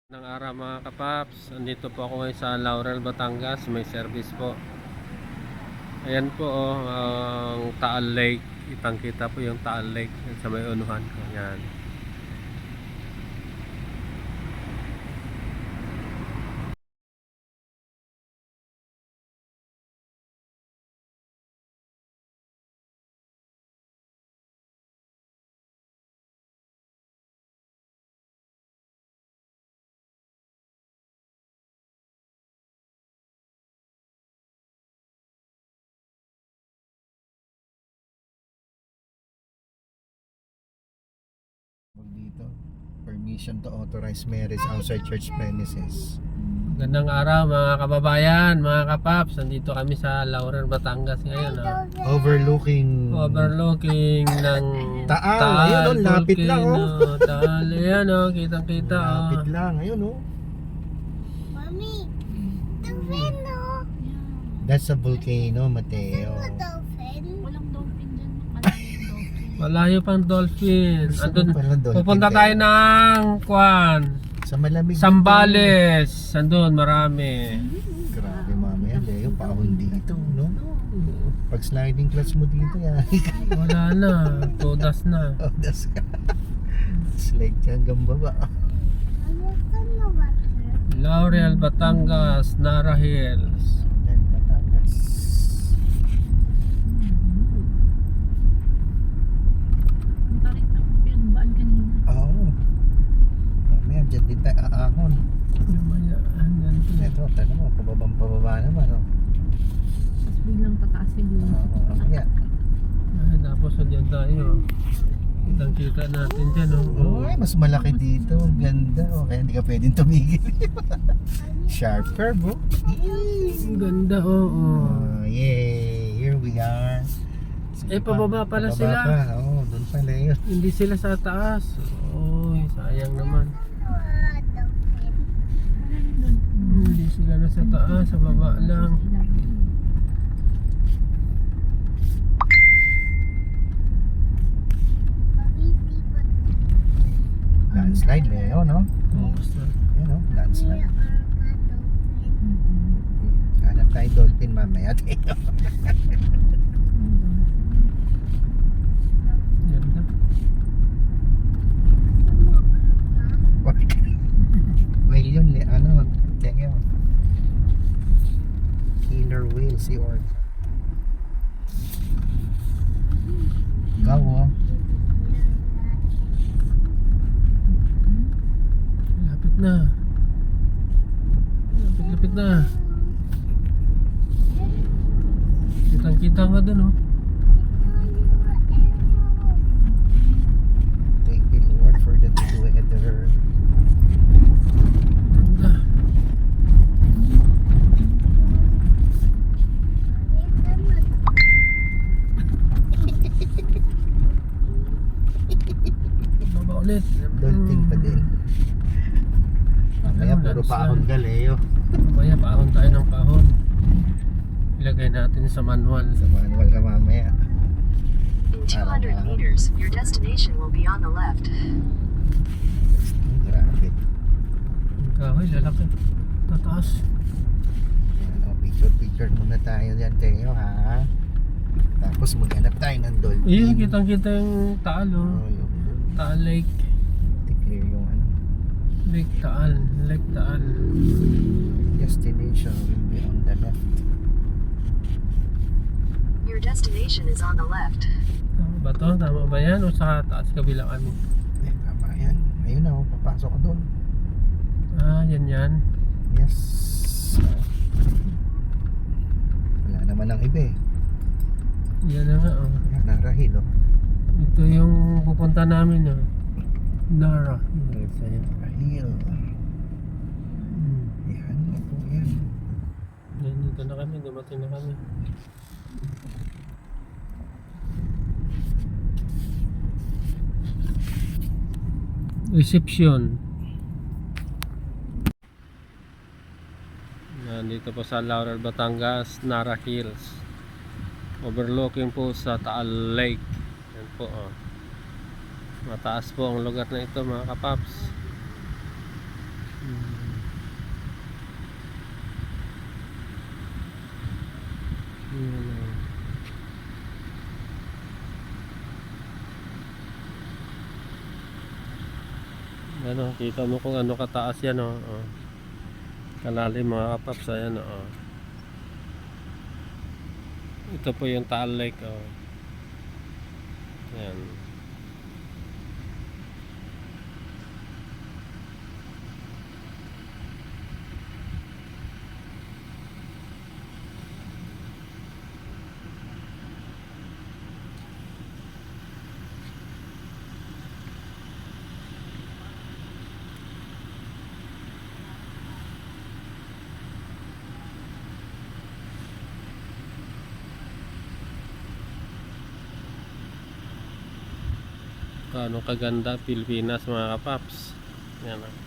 Ng araw mga kapaps, andito po ako ngayon sa Laurel, Batangas. May service po. Ayan po ang Taal Lake. Kitang kita po yung Taal Lake sa may unuhan ko. Ayan. Dito, permission to authorize marriage outside church premises. Gandang araw mga kababayan, mga kapaps. Andito kami sa Laurel, Batangas ngayon. Overlooking Overlooking ng Taal. Ayun, lapit lang, volcano. Taal, ayan kitang kita. lapit lang, ayun Mommy, dolphin no? That's a volcano, Mateo. Dolphin? Walang dolphin dyan. Malaking dolphin. Malayo pang dolphin. Gusto Andun, ko pala dolphin pupunta tayo tayo. ng Kwan, Sa malamig. Sambales. Andun marami. Grabe mamaya, Leo, paahon dito, no? Pag sliding clutch mo dito, yan. Wala na, todas na. Oh, das ka. Slide ka hanggang baba. Ano ka na ba, sir? Laurel, Batangas, Nara Hills. Yan, Batangas. Ang tarik na pinagbaan kanina. Oo. Mamaya, dyan din tayo aahon. Lumaya, andyan po. Ito, tanong mo, pababa naman, oh. Tapos biglang tataas yung Oo, mamaya. Ay, tapos andyan tayo. Kitang kita natin dyan. Ay, mas malaki dito. Ang ganda. Oh, kaya hindi ka pwedeng tumigil. Sharp curve, oh. Ang ganda, oo. Oh, yay. Here we are. Eh, pababa pala Pababa sila. pa. Oo, doon pala yun. Hindi sila sa taas. Oy, sayang naman. Dolphin. Hindi sila na sa taas, sa baba lang. Mommy, di ba? Landslide, Leo, no? Tapos na. Yan, oh, landslide. Here are the dolphin. Hanap tayo dolphin mamaya. Ganda. Whale yun, ano, tingin mo. Killer whale, sea org. Ikaw, oh. Lapit na. Lapit na. Kitang kita nga dun, oh. Thank you, Lord, for the weather. Ganda. Baba ulit. Dolphin pa din. Mamaya, Ano, puro landslide. paahon ka, Leo. Mamaya paahon tayo ng paahon. Ilagay natin sa manual. Sa manual ka mamaya. In 200 meters, your destination will be on the left. Grabe. Ang kahoy, lalaki. Tataas. Yan, oh, picture muna tayo dyan, Teo, ha? Tapos maghanap tayo ng dolphin. Ayun, kitang-kita yung Taal, oh. Oh, yung Taal Lake. clear yung ano. Lake Taal. Lake Taal. Destination will be on the left. Your destination is on the left. Tama ba to? Tama ba yan? O sa taas kabila kami? Eh, tama yan. Ayun na, oh, papasok ko doon. Ah, yan. Yes. Wala naman ang iba, eh. Yan na nga, oh. Yan, narahil, oh. Ito yung pupunta namin, oh. Nara. Narahil. Yan, ito, yan. Yan, dito na kami. Dumating na kami. Reception. Nandito po sa Laurel, Batangas, Nara Hills. Overlooking po sa Taal Lake. Yan po, oh. Mataas po ang lugar na ito, mga kapaps. Ano, kita mo kung ano kataas yan, oh. Oh. Kalalim mga kapaps, ayan, oh. Ito po yung Taal Lake, oh. Ayan. Gaano kaganda Pilipinas mga kapaps. Yan, oh.